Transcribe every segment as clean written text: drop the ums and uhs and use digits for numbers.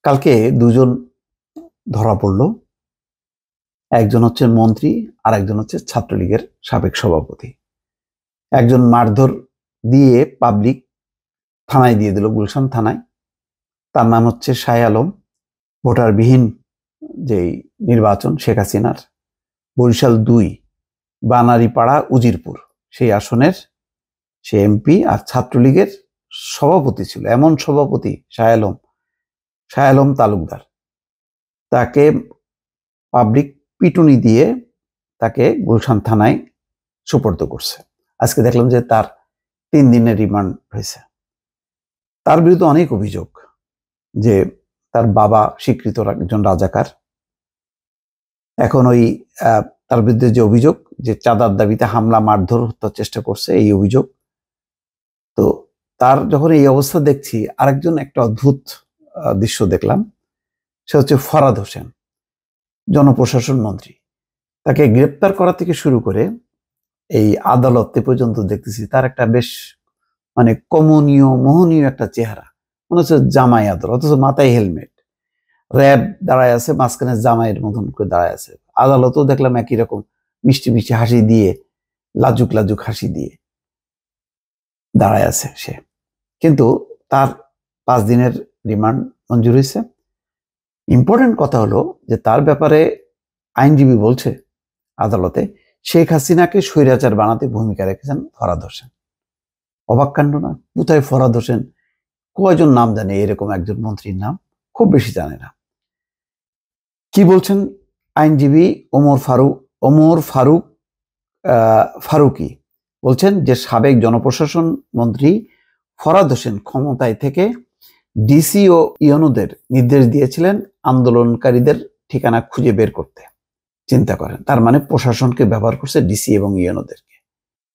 কালকে দুজন ধরা পড়লো। একজন হচ্ছে মন্ত্রী আর একজন হচ্ছে ছাত্রলীগের সাবেক সভাপতি। একজন মারধর দিয়ে পাবলিক থানায় দিয়ে দিল, গুলশান থানায়। তার নাম হচ্ছে শাহ আলম। ভোটারবিহীন যেই নির্বাচন শেখ হাসিনার বরিশাল ২ বানারীপাড়া উজিরপুর সেই আসনের সে এমপি আর ছাত্রলীগের সভাপতি ছিল। এমন সভাপতি শাহ আলম তালুকদার। তাকে পাবলিক পিটুনি দিয়ে তাকে গুলশান থানায় সোপর্দ করছে। আজকে দেখলাম যে তার ৩ দিনের রিমান্ড হয়েছে। তার বিরুদ্ধে অনেক অভিযোগ যে তার বাবা স্বীকৃত একজন রাজাকার। এখন ওই তার বিরুদ্ধে যে অভিযোগ যে চাঁদার দাবিতে হামলা, মারধর, হত্যার চেষ্টা করছে, এই অভিযোগ। তো তার যখন এই অবস্থা দেখছি, আরেকজন একটা অদ্ভুত দৃশ্য দেখলাম। সে হচ্ছে ফরহাদ হোসেন, জনপ্রশাসন মন্ত্রী। তাকে গ্রেপ্তার করা থেকে শুরু করে এই আদালতে পর্যন্ত দেখতেছি তার একটা বেশ কমনীয়, মোহনীয় একটা চেহারা। মনে হচ্ছে জামাই আদর, অথচ মাথায় হেলমেট। র্যাব দাঁড়ায় আছে, মাঝখানে জামাইয়ের মতন করে দাঁড়ায় আছে। আদালতেও দেখলাম একই রকম মিষ্টি মিষ্টি হাসি দিয়ে, লাজুক লাজুক হাসি দিয়ে দাঁড়ায় আছে সে। কিন্তু তার ৫ দিনের রিমান্ড মঞ্জুর হয়েছে। ইম্পর্টেন্ট কথা হলো যে তার ব্যাপারে আইনজীবী বলছে আদালতে শেখ হাসিনাকে স্বৈরাচার বানাতে ভূমিকা রেখেছেন ফরহাদ হোসেন। অবাক কাণ্ড না? কোথায় ফরহাদ হোসেন? কয়জন নাম জানে এরকম একজন মন্ত্রীর নাম? খুব বেশি জানে না। কি বলছেন আইনজীবী ওমর ফারুকি? বলছেন যে সাবেক জনপ্রশাসন মন্ত্রী ফরহাদ হোসেন ক্ষমতায় থেকে ডিসি ও ইউনোদের নির্দেশ দিয়েছিলেন আন্দোলনকারীদের ঠিকানা খুঁজে বের করতে। চিন্তা করেন, তার মানে প্রশাসনকে ব্যবহার করছে ডিসি এবং ইউনোদেরকে।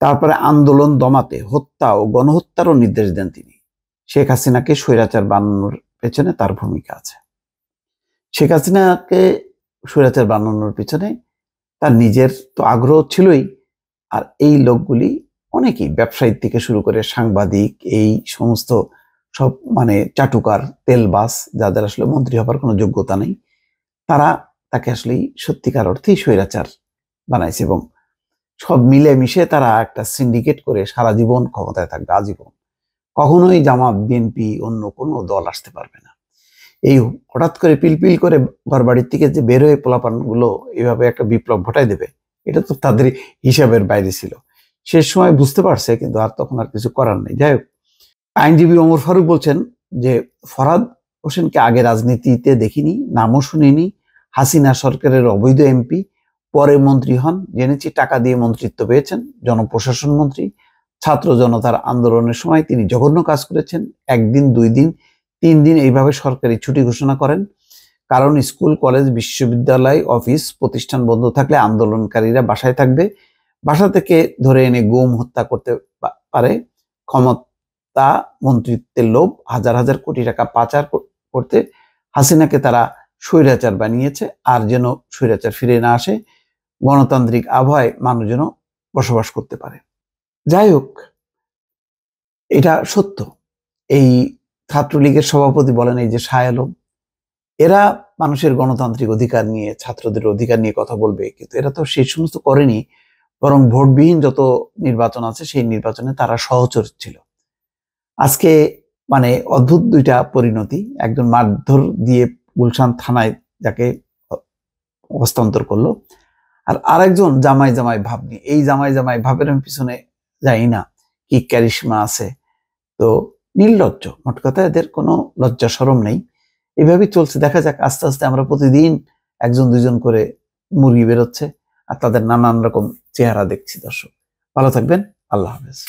তারপরে আন্দোলন দমাতে হত্যা ও গণহত্যারও নির্দেশ দেন তিনি। শেখ হাসিনাকে স্বৈরাচার বানানোর পেছনে তার ভূমিকা আছে। শেখ হাসিনাকে স্বৈরাচার বানানোর পেছনে তার নিজের তো আগ্রহ ছিলই, আর এই লোকগুলি অনেকেই ব্যবসায়ী থেকে শুরু করে সাংবাদিক, এই সমস্ত সব চাটুকার, তেলবাস, যাদের আসলে মন্ত্রী হবার কোনো যোগ্যতা নেই, তারা তাকে আসলে সত্যিকার অর্থেই স্বৈরাচার বানাইছে এবং সব মিলে মিশে তারা একটা সিন্ডিকেট করে সারা জীবন ক্ষমতায় থাকবে, আজীবন। কখনোই জামাত, বিএনপি, অন্য কোনো দল আসতে পারবে না। এই হঠাৎ করে পিলপিল করে ঘর বাড়ির থেকে যে বের হয়ে পোলাপান গুলো এইভাবে একটা বিপ্লব ঘটাই দেবে, এটা তো তাদের হিসাবের বাইরে ছিল। শেষ সময় বুঝতে পারছে, কিন্তু আর তখন আর কিছু করার নেই। যাই হোক, আইনজীবী ওমর ফারুক বলছেন যে ফরহাদ হোসেনকে আগে রাজনীতিতে দেখিনি, নামও শুনিনি। হাসিনা সরকারের অবৈধ এমপি, পরে মন্ত্রী হন। জেনেছি টাকা দিয়ে মন্ত্রিত্ব পেয়েছেন, জনপ্রশাসন মন্ত্রী। ছাত্র জনতার আন্দোলনের সময় তিনি জঘন্য কাজ করেছেন। 1 দিন, 2 দিন, 3 দিন এইভাবে সরকারি ছুটি ঘোষণা করেন, কারণ স্কুল, কলেজ, বিশ্ববিদ্যালয়, অফিস প্রতিষ্ঠান বন্ধ থাকলে আন্দোলনকারীরা বাসায় থাকবে। বাসা থেকে ধরে এনে গুম, হত্যা করতে পারে। ক্ষমতা, মন্ত্রিত্বের লোভ, হাজার হাজার কোটি টাকা পাচার করতে হাসিনাকে তারা স্বৈরাচার বানিয়েছে। আর যেন স্বৈরাচার ফিরে না আসে, গণতান্ত্রিক আবহাওয়ায় মানুষ যেন বসবাস করতে পারে। যাই হোক, এটা সত্য। এই ছাত্রলীগের সভাপতি বলেন, এই যে শাহ আলম, এরা মানুষের গণতান্ত্রিক অধিকার নিয়ে, ছাত্রদের অধিকার নিয়ে কথা বলবে, কিন্তু এরা তো সেই সমস্ত করেনি। বরং ভোটবিহীন যত নির্বাচন আছে সেই নির্বাচনে তারা সহচর ছিল। আজকে অদ্ভুত 2টা পরিণতি। একজন মারধর দিয়ে গুলশান থানায় যাকে হস্তান্তর করলো, আর আরেকজন জামাই জামাই ভাব নিয়ে। এই জামাই জামাই ভাবের আমি পিছনে যাই না, কি ক্যারিশমা আছে। তো নির্লজ্জ, মোট কথা এদের কোনো লজ্জা শরম নেই। এভাবেই চলছে। দেখা যাক, আস্তে আস্তে আমরা প্রতিদিন 1-2 করে মুরগি বেরোচ্ছে, আর তাদের নানান রকম চেহারা দেখছি। দর্শক ভালো থাকবেন, আল্লাহ হাফেজ।